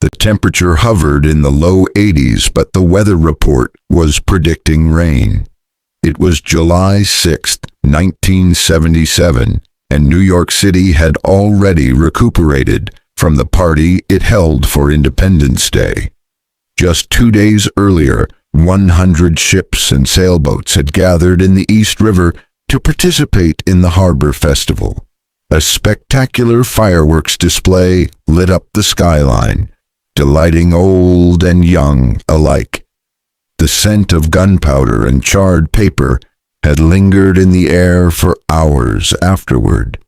The temperature hovered in the low 80s, but the weather report was predicting rain. It was July 6, 1977, and New York City had already recuperated from the party it held for Independence Day. Just 2 days earlier, 100 ships and sailboats had gathered in the East River to participate in the Harbor Festival. A spectacular fireworks display lit up the skyline, delighting old and young alike. The scent of gunpowder and charred paper had lingered in the air for hours afterward.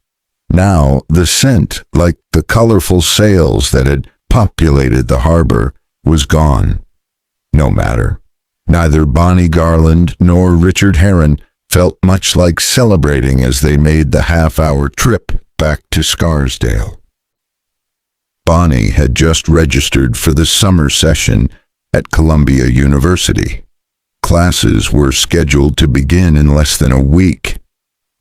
Now the scent, like the colorful sails that had populated the harbor, was gone. No matter. Neither Bonnie Garland nor Richard Herrin felt much like celebrating as they made the half-hour trip back to Scarsdale. Bonnie had just registered for the summer session at Columbia University. Classes were scheduled to begin in less than a week.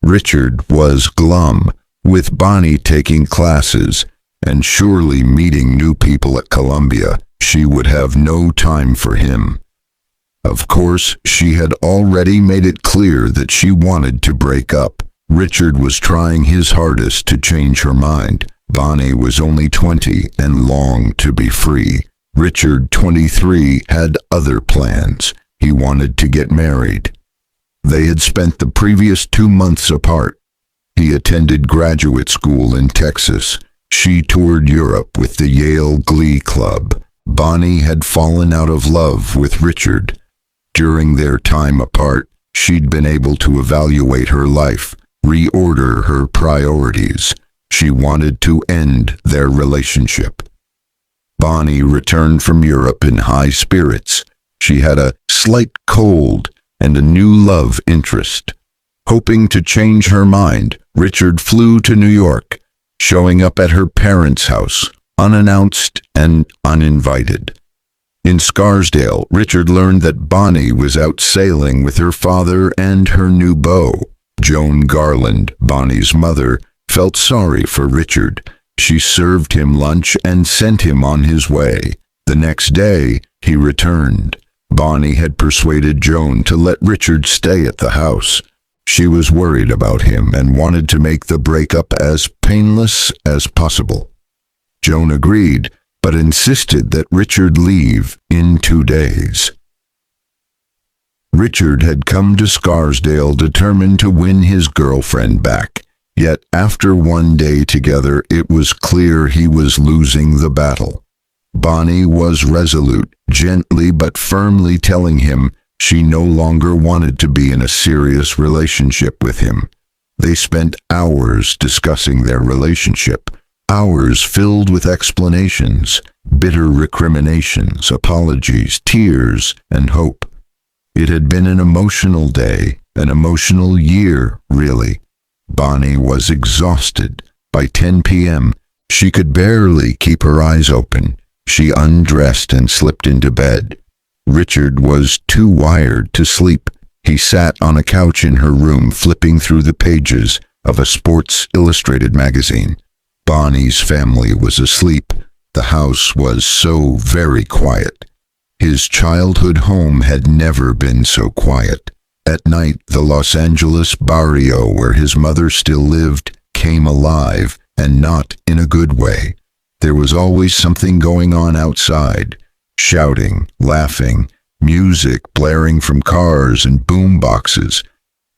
Richard was glum, with Bonnie taking classes and surely meeting new people at Columbia. She would have no time for him. Of course, she had already made it clear that she wanted to break up. Richard was trying his hardest to change her mind. Bonnie was only 20 and longed to be free. Richard, 23, had other plans. He wanted to get married. They had spent the previous 2 months apart. He attended graduate school in Texas. She toured Europe with the Yale Glee Club. Bonnie had fallen out of love with Richard. During their time apart, she'd been able to evaluate her life, reorder her priorities. She wanted to end their relationship. Bonnie returned from Europe in high spirits. She had a slight cold and a new love interest. Hoping to change her mind, Richard flew to New York, showing up at her parents' house, unannounced and uninvited. In Scarsdale, Richard learned that Bonnie was out sailing with her father and her new beau. Joan Garland, Bonnie's mother, felt sorry for Richard. She served him lunch and sent him on his way. The next day, he returned. Bonnie had persuaded Joan to let Richard stay at the house. She was worried about him and wanted to make the breakup as painless as possible. Joan agreed, but insisted that Richard leave in 2 days. Richard had come to Scarsdale determined to win his girlfriend back. Yet after 1 day together, it was clear he was losing the battle. Bonnie was resolute, gently but firmly telling him she no longer wanted to be in a serious relationship with him. They spent hours discussing their relationship, hours filled with explanations, bitter recriminations, apologies, tears, and hope. It had been an emotional day, an emotional year, really. Bonnie was exhausted. By 10 p.m., she could barely keep her eyes open. She undressed and slipped into bed. Richard was too wired to sleep. He sat on a couch in her room, flipping through the pages of a Sports Illustrated magazine. Bonnie's family was asleep. The house was so very quiet. His childhood home had never been so quiet. At night, the Los Angeles barrio where his mother still lived came alive, and not in a good way. There was always something going on outside, shouting, laughing, music blaring from cars and boom boxes,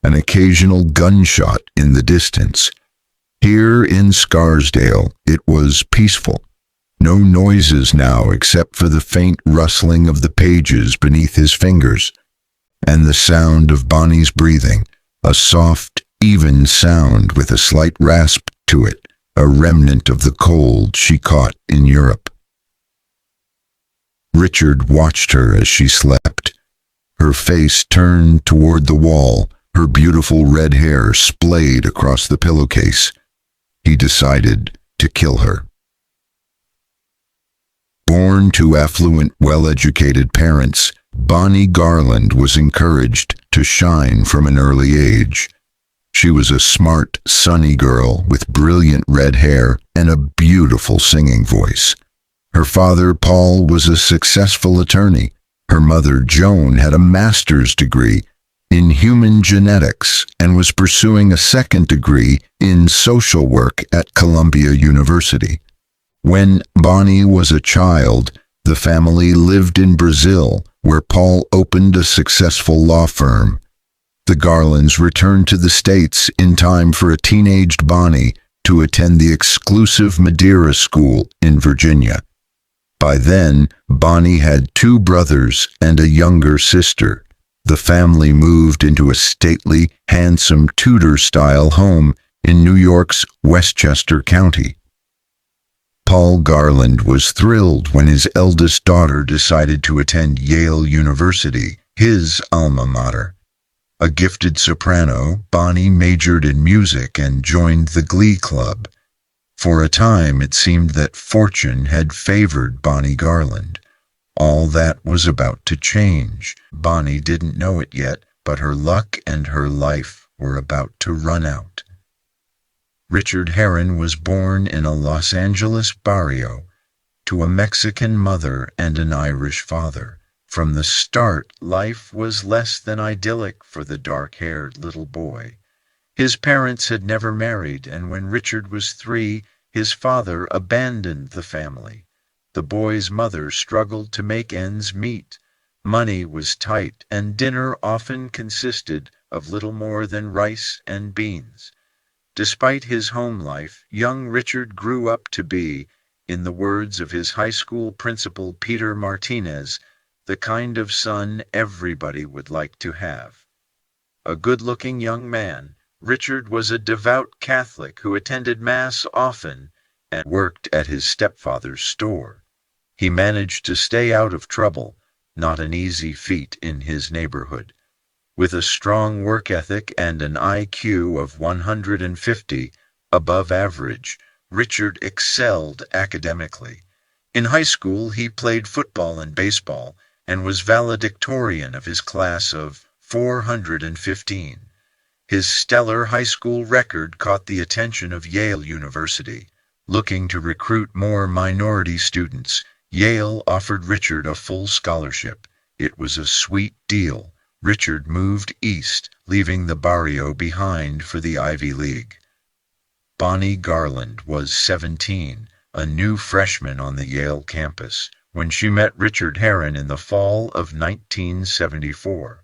an occasional gunshot in the distance. Here in Scarsdale, it was peaceful. No noises now except for the faint rustling of the pages beneath his fingers, and the sound of Bonnie's breathing, a soft, even sound with a slight rasp to it, a remnant of the cold she caught in Europe. Richard watched her as she slept. Her face turned toward the wall, her beautiful red hair splayed across the pillowcase. He decided to kill her. Born to affluent, well-educated parents, Bonnie Garland was encouraged to shine from an early age. She was a smart, sunny girl with brilliant red hair and a beautiful singing voice. Her father, Paul, was a successful attorney. Her mother, Joan, had a master's degree in human genetics and was pursuing a second degree in social work at Columbia University. When Bonnie was a child, the family lived in Brazil, where Paul opened a successful law firm. The Garlands returned to the States in time for a teenaged Bonnie to attend the exclusive Madeira School in Virginia. By then, Bonnie had 2 brothers and a younger sister. The family moved into a stately, handsome Tudor-style home in New York's Westchester County. Paul Garland was thrilled when his eldest daughter decided to attend Yale University, his alma mater. A gifted soprano, Bonnie majored in music and joined the Glee Club. For a time, it seemed that fortune had favored Bonnie Garland. All that was about to change. Bonnie didn't know it yet, but her luck and her life were about to run out. Richard Herrin was born in a Los Angeles barrio to a Mexican mother and an Irish father. From the start, life was less than idyllic for the dark-haired little boy. His parents had never married, and when Richard was 3, his father abandoned the family. The boy's mother struggled to make ends meet. Money was tight, and dinner often consisted of little more than rice and beans. Despite his home life, young Richard grew up to be, in the words of his high school principal Peter Martinez, the kind of son everybody would like to have. A good-looking young man, Richard was a devout Catholic who attended Mass often and worked at his stepfather's store. He managed to stay out of trouble, not an easy feat in his neighborhood. With a strong work ethic and an IQ of 150, above average, Richard excelled academically. In high school, he played football and baseball and was valedictorian of his class of 415. His stellar high school record caught the attention of Yale University. Looking to recruit more minority students, Yale offered Richard a full scholarship. It was a sweet deal. Richard moved east, leaving the barrio behind for the Ivy League. Bonnie Garland was 17, a new freshman on the Yale campus, when she met Richard Herrin in the fall of 1974.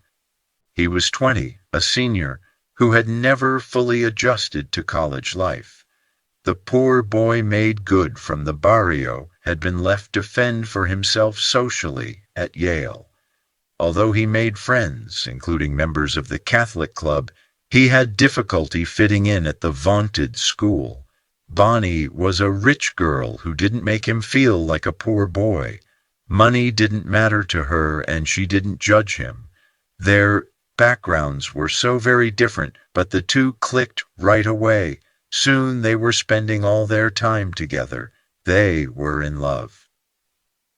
He was 20, a senior, who had never fully adjusted to college life. The poor boy made good from the barrio had been left to fend for himself socially at Yale. Although he made friends, including members of the Catholic Club, he had difficulty fitting in at the vaunted school. Bonnie was a rich girl who didn't make him feel like a poor boy. Money didn't matter to her, and she didn't judge him. Their backgrounds were so very different, but the two clicked right away. Soon they were spending all their time together. They were in love.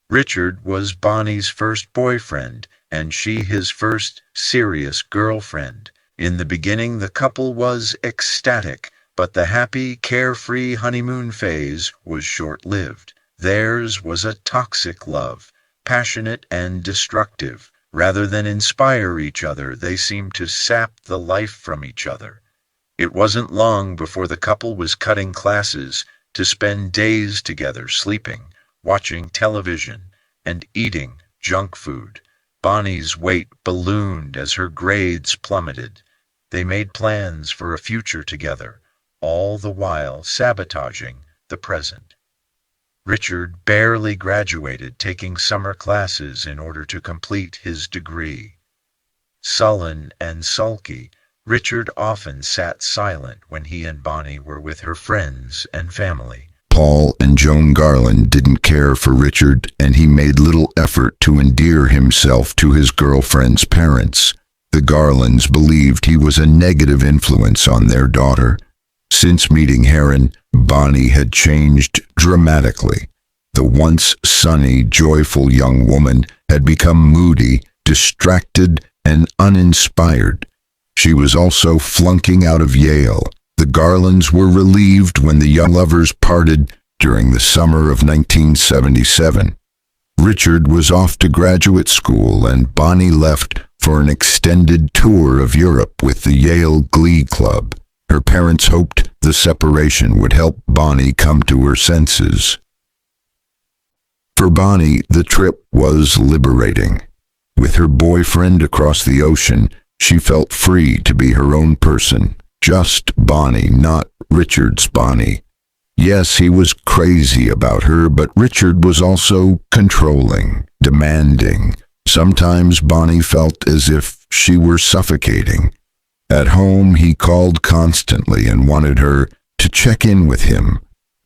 Richard was Bonnie's first boyfriend, and she his first serious girlfriend. In the beginning, the couple was ecstatic, but the happy, carefree honeymoon phase was short-lived. Theirs was a toxic love, passionate and destructive. Rather than inspire each other, they seemed to sap the life from each other. It wasn't long before the couple was cutting classes to spend days together sleeping, watching television, and eating junk food. Bonnie's weight ballooned as her grades plummeted. They made plans for a future together, all the while sabotaging the present. Richard barely graduated, taking summer classes in order to complete his degree. Sullen and sulky, Richard often sat silent when he and Bonnie were with her friends and family. Paul and Joan Garland didn't care for Richard, and he made little effort to endear himself to his girlfriend's parents. The Garlands believed he was a negative influence on their daughter. Since meeting Herrin, Bonnie had changed dramatically. The once sunny, joyful young woman had become moody, distracted, and uninspired. She was also flunking out of Yale. The Garlands were relieved when the young lovers parted, during the summer of 1977. Richard was off to graduate school and Bonnie left for an extended tour of Europe with the Yale Glee Club. Her parents hoped the separation would help Bonnie come to her senses. For Bonnie, the trip was liberating. With her boyfriend across the ocean, she felt free to be her own person. Just Bonnie, not Richard's Bonnie. Yes, he was crazy about her, but Richard was also controlling, demanding. Sometimes Bonnie felt as if she were suffocating. At home, he called constantly and wanted her to check in with him,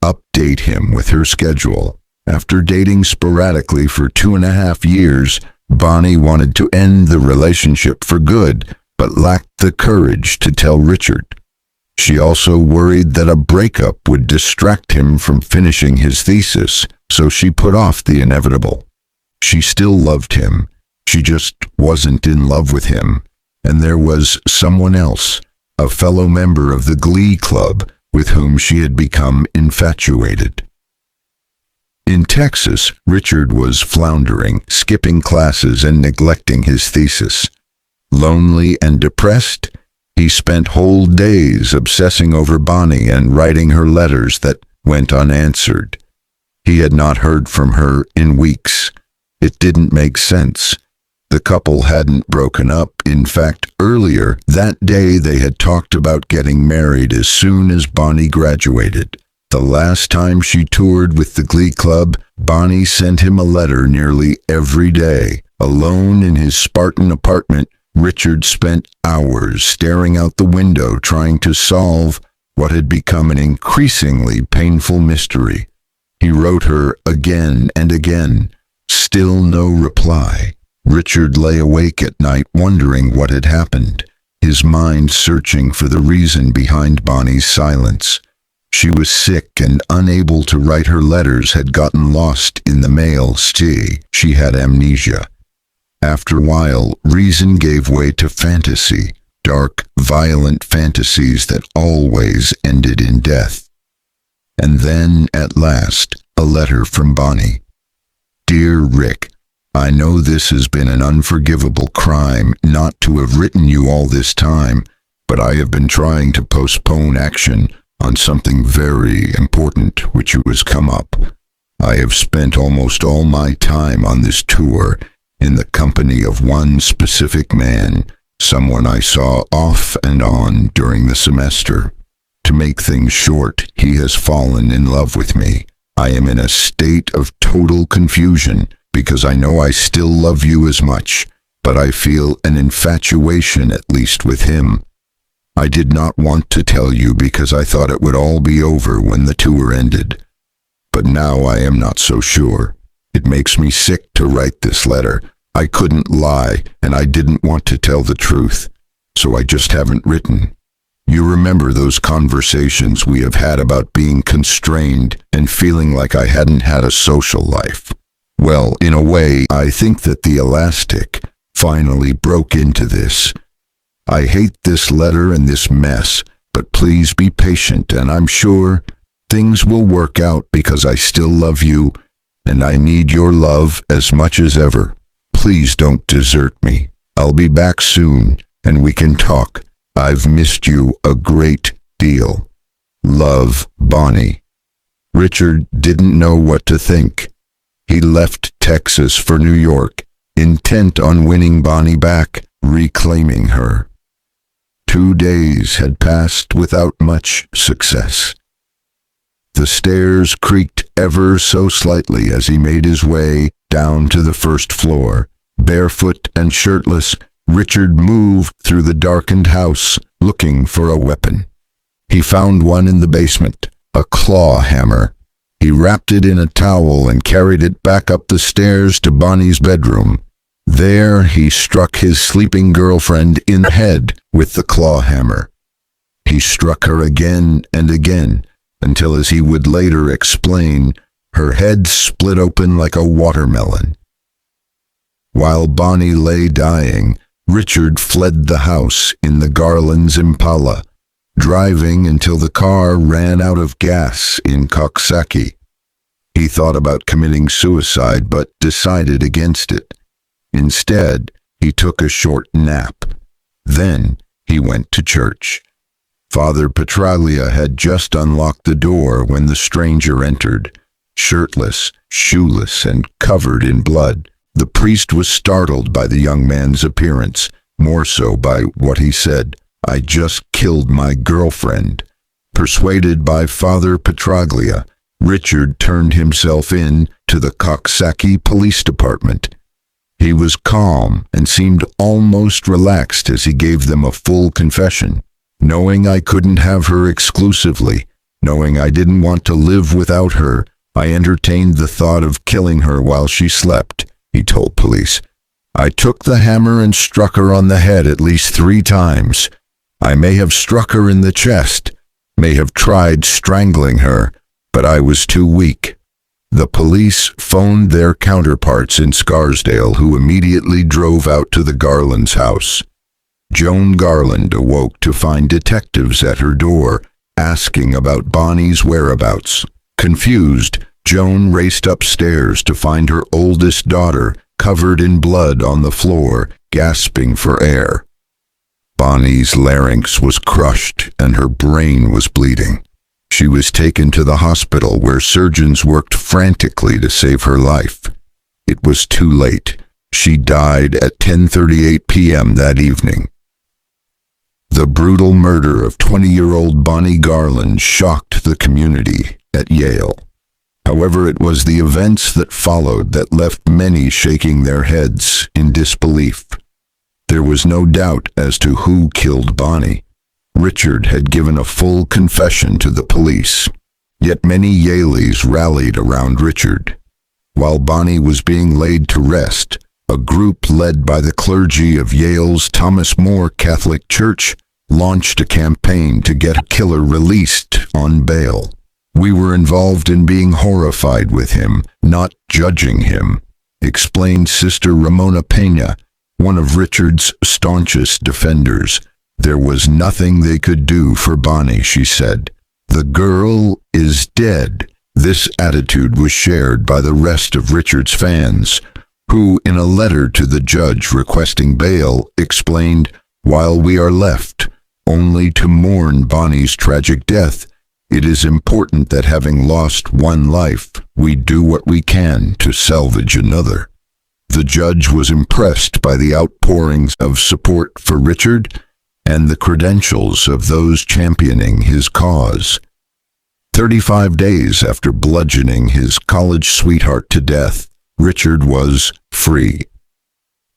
update him with her schedule. After dating sporadically for 2.5 years, Bonnie wanted to end the relationship for good, but lacked the courage to tell Richard. She also worried that a breakup would distract him from finishing his thesis, so she put off the inevitable. She still loved him. She just wasn't in love with him. And there was someone else, a fellow member of the Glee Club, with whom she had become infatuated. In Texas, Richard was floundering, skipping classes and neglecting his thesis. Lonely and depressed, he spent whole days obsessing over Bonnie and writing her letters that went unanswered. He had not heard from her in weeks. It didn't make sense. The couple hadn't broken up. In fact, earlier that day they had talked about getting married as soon as Bonnie graduated. The last time she toured with the Glee Club, Bonnie sent him a letter nearly every day. Alone in his Spartan apartment, Richard spent hours staring out the window trying to solve what had become an increasingly painful mystery. He wrote her again and again. Still no reply. Richard lay awake at night wondering what had happened, his mind searching for the reason behind Bonnie's silence. She was sick and unable to write her letters, had gotten lost in the mail. She had amnesia. After a while, reason gave way to fantasy, dark, violent fantasies that always ended in death. And then, at last, a letter from Bonnie. Dear Rick, I know this has been an unforgivable crime not to have written you all this time, but I have been trying to postpone action on something very important which has come up. I have spent almost all my time on this tour in the company of one specific man, someone I saw off and on during the semester. To make things short, he has fallen in love with me. I am in a state of total confusion because I know I still love you as much, but I feel an infatuation at least with him. I did not want to tell you because I thought it would all be over when the tour ended. But now I am not so sure. It makes me sick to write this letter. I couldn't lie, and I didn't want to tell the truth, so I just haven't written. You remember those conversations we have had about being constrained and feeling like I hadn't had a social life? Well, in a way, I think that the elastic finally broke into this. I hate this letter and this mess, but please be patient, and I'm sure things will work out because I still love you, and I need your love as much as ever. Please don't desert me. I'll be back soon, and we can talk. I've missed you a great deal. Love, Bonnie. Richard didn't know what to think. He left Texas for New York, intent on winning Bonnie back, reclaiming her. 2 days had passed without much success. The stairs creaked ever so slightly as he made his way down to the first floor. Barefoot and shirtless, Richard moved through the darkened house, looking for a weapon. He found one in the basement, a claw hammer. He wrapped it in a towel and carried it back up the stairs to Bonnie's bedroom. There he struck his sleeping girlfriend in the head with the claw hammer. He struck her again and again, until, as he would later explain, her head split open like a watermelon. While Bonnie lay dying, Richard fled the house in the Garland's Impala, driving until the car ran out of gas in Coxsackie. He thought about committing suicide but decided against it. Instead, he took a short nap. Then, he went to church. Father Petraglia had just unlocked the door when the stranger entered. Shirtless, shoeless, and covered in blood, the priest was startled by the young man's appearance, more so by what he said. "I just killed my girlfriend." Persuaded by Father Petraglia, Richard turned himself in to the Coxsackie Police Department. He was calm and seemed almost relaxed as he gave them a full confession. "Knowing I couldn't have her exclusively, knowing I didn't want to live without her, I entertained the thought of killing her while she slept," he told police. "I took the hammer and struck her on the head at least 3 times. I may have struck her in the chest, may have tried strangling her, but I was too weak." The police phoned their counterparts in Scarsdale, who immediately drove out to the Garland's house. Joan Garland awoke to find detectives at her door, asking about Bonnie's whereabouts. Confused, Joan raced upstairs to find her oldest daughter covered in blood on the floor, gasping for air. Bonnie's larynx was crushed and her brain was bleeding. She was taken to the hospital where surgeons worked frantically to save her life. It was too late. She died at 10:38 p.m. that evening. The brutal murder of 20-year-old Bonnie Garland shocked the community at Yale. However, it was the events that followed that left many shaking their heads in disbelief. There was no doubt as to who killed Bonnie. Richard had given a full confession to the police. Yet many Yaleys rallied around Richard. While Bonnie was being laid to rest, a group led by the clergy of Yale's Thomas More Catholic Church launched a campaign to get a killer released on bail. "We were involved in being horrified with him, not judging him," explained Sister Ramona Peña, one of Richard's staunchest defenders. "There was nothing they could do for Bonnie," she said. "The girl is dead." This attitude was shared by the rest of Richard's fans, who, in a letter to the judge requesting bail, explained, "While we are left only to mourn Bonnie's tragic death, it is important that having lost one life, we do what we can to salvage another." The judge was impressed by the outpourings of support for Richard and the credentials of those championing his cause. 35 days after bludgeoning his college sweetheart to death, Richard was free.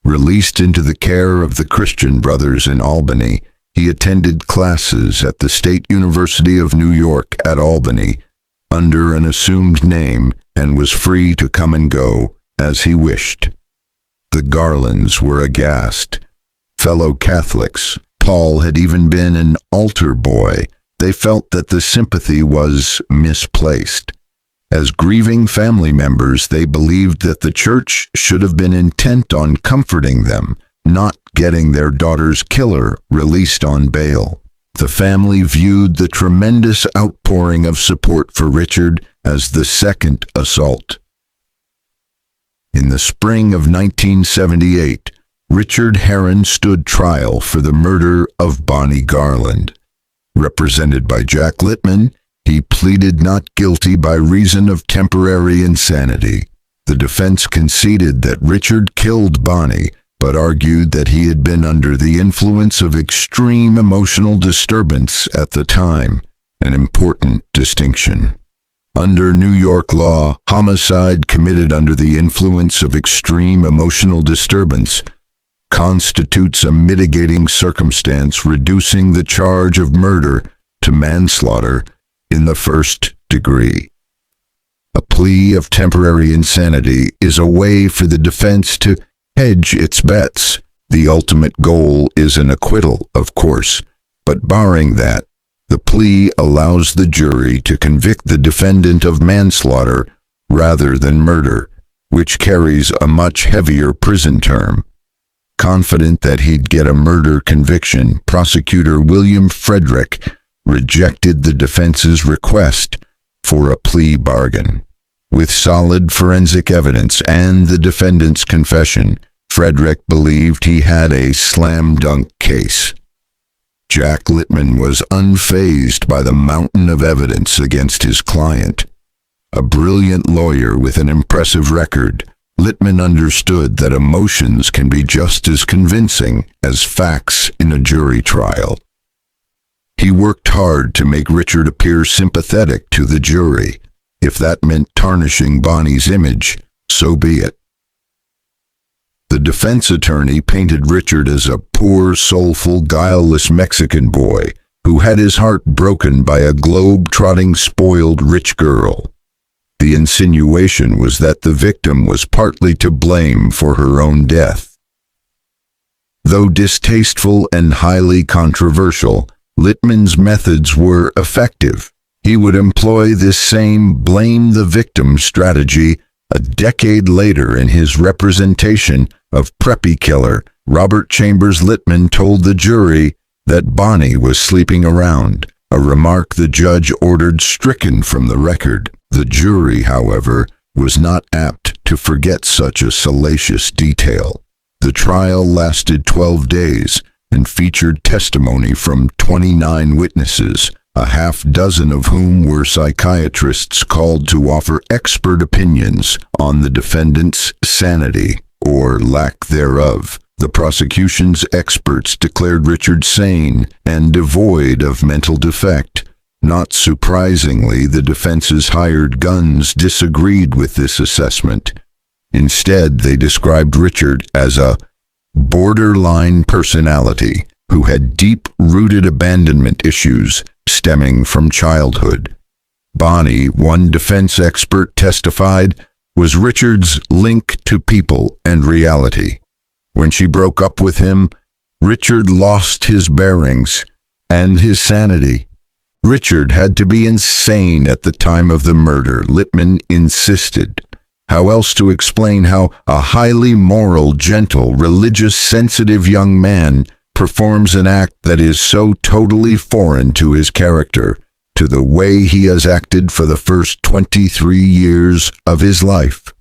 Released into the care of the Christian Brothers in Albany, he attended classes at the State University of New York at Albany under an assumed name and was free to come and go as he wished. The Garlands were aghast. Fellow Catholics, Paul had even been an altar boy. They felt that the sympathy was misplaced. As grieving family members, they believed that the church should have been intent on comforting them, not getting their daughter's killer released on bail. The family viewed the tremendous outpouring of support for Richard as the second assault. In the spring of 1978, Richard Herrin stood trial for the murder of Bonnie Garland. Represented by Jack Littman, he pleaded not guilty by reason of temporary insanity. The defense conceded that Richard killed Bonnie, but argued that he had been under the influence of extreme emotional disturbance at the time, an important distinction. Under New York law, homicide committed under the influence of extreme emotional disturbance constitutes a mitigating circumstance reducing the charge of murder to manslaughter in the first degree. A plea of temporary insanity is a way for the defense to hedge its bets. The ultimate goal is an acquittal, of course, but barring that, the plea allows the jury to convict the defendant of manslaughter rather than murder, which carries a much heavier prison term. Confident that he'd get a murder conviction, prosecutor William Frederick rejected the defense's request for a plea bargain. With solid forensic evidence and the defendant's confession, Frederick believed he had a slam-dunk case. Jack Littman was unfazed by the mountain of evidence against his client. A brilliant lawyer with an impressive record, Littman understood that emotions can be just as convincing as facts in a jury trial. He worked hard to make Richard appear sympathetic to the jury. If that meant tarnishing Bonnie's image, so be it. The defense attorney painted Richard as a poor, soulful, guileless Mexican boy who had his heart broken by a globe-trotting, spoiled rich girl. The insinuation was that the victim was partly to blame for her own death. Though distasteful and highly controversial, Littman's methods were effective. He would employ this same blame-the-victim strategy a decade later in his representation of preppy killer Robert Chambers. Littman told the jury that Bonnie was sleeping around, a remark the judge ordered stricken from the record. The jury, however, was not apt to forget such a salacious detail. The trial lasted 12 days and featured testimony from 29 witnesses, a half-dozen of whom were psychiatrists called to offer expert opinions on the defendant's sanity, or lack thereof. The prosecution's experts declared Richard sane and devoid of mental defect. Not surprisingly, the defense's hired guns disagreed with this assessment. Instead, they described Richard as a borderline personality who had deep-rooted abandonment issues stemming from childhood. Bonnie, one defense expert testified, was Richard's link to people and reality. When she broke up with him, Richard lost his bearings and his sanity. Richard had to be insane at the time of the murder, Littman insisted. How else to explain how a highly moral, gentle, religious, sensitive young man performs an act that is so totally foreign to his character, to the way he has acted for the first 23 years of his life?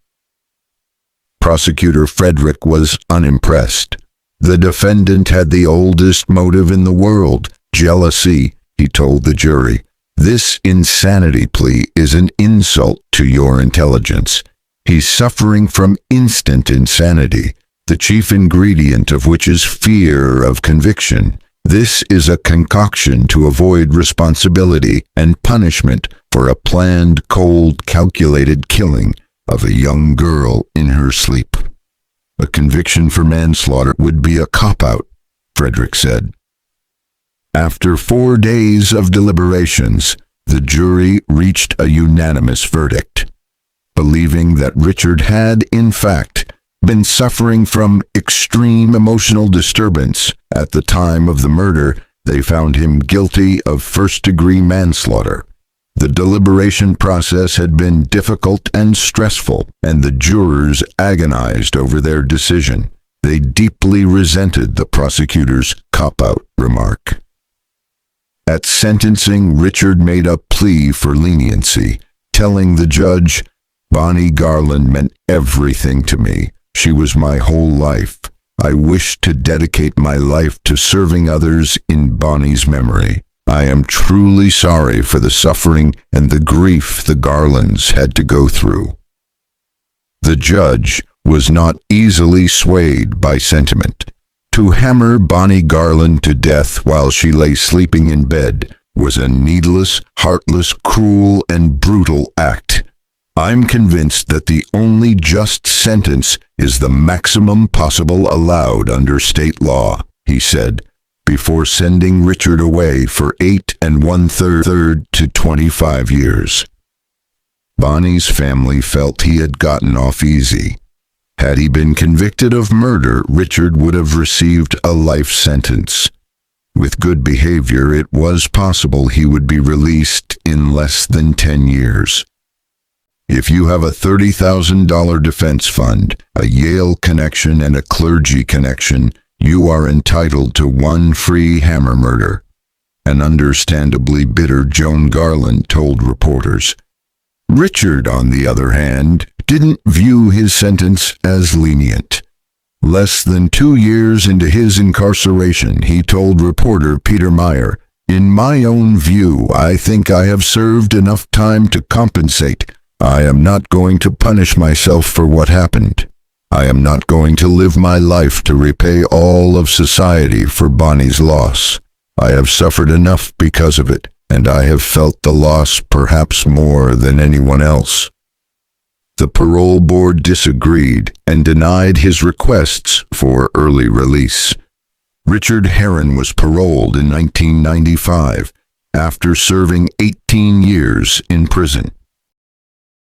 Prosecutor Frederick was unimpressed. The defendant had the oldest motive in the world, jealousy, he told the jury. This insanity plea is an insult to your intelligence. He's suffering from instant insanity, the chief ingredient of which is fear of conviction. This is a concoction to avoid responsibility and punishment for a planned, cold, calculated killing of a young girl in her sleep. A conviction for manslaughter would be a cop-out, Frederick said. After 4 days of deliberations, the jury reached a unanimous verdict. Believing that Richard had, in fact, been suffering from extreme emotional disturbance at the time of the murder, they found him guilty of first-degree manslaughter. The deliberation process had been difficult and stressful, and the jurors agonized over their decision. They deeply resented the prosecutor's cop-out remark. At sentencing, Richard made a plea for leniency, telling the judge, "Bonnie Garland meant everything to me. She was my whole life. I wish to dedicate my life to serving others in Bonnie's memory. I am truly sorry for the suffering and the grief the Garlands had to go through." The judge was not easily swayed by sentiment. To hammer Bonnie Garland to death while she lay sleeping in bed was a needless, heartless, cruel, and brutal act. "I'm convinced that the only just sentence is the maximum possible allowed under state law," he said, before sending Richard away for 8 1/3 to 25 years. Bonnie's family felt he had gotten off easy. Had he been convicted of murder, Richard would have received a life sentence. With good behavior, it was possible he would be released in less than 10 years. If you have a $30,000 defense fund, a Yale connection, and a clergy connection, you are entitled to one free hammer murder, an understandably bitter Joan Garland told reporters. Richard, on the other hand, didn't view his sentence as lenient. Less than 2 years into his incarceration, he told reporter Peter Meyer, "In my own view, I think I have served enough time to compensate. I am not going to punish myself for what happened. I am not going to live my life to repay all of society for Bonnie's loss. I have suffered enough because of it, and I have felt the loss perhaps more than anyone else." The parole board disagreed and denied his requests for early release. Richard Herrin was paroled in 1995 after serving 18 years in prison.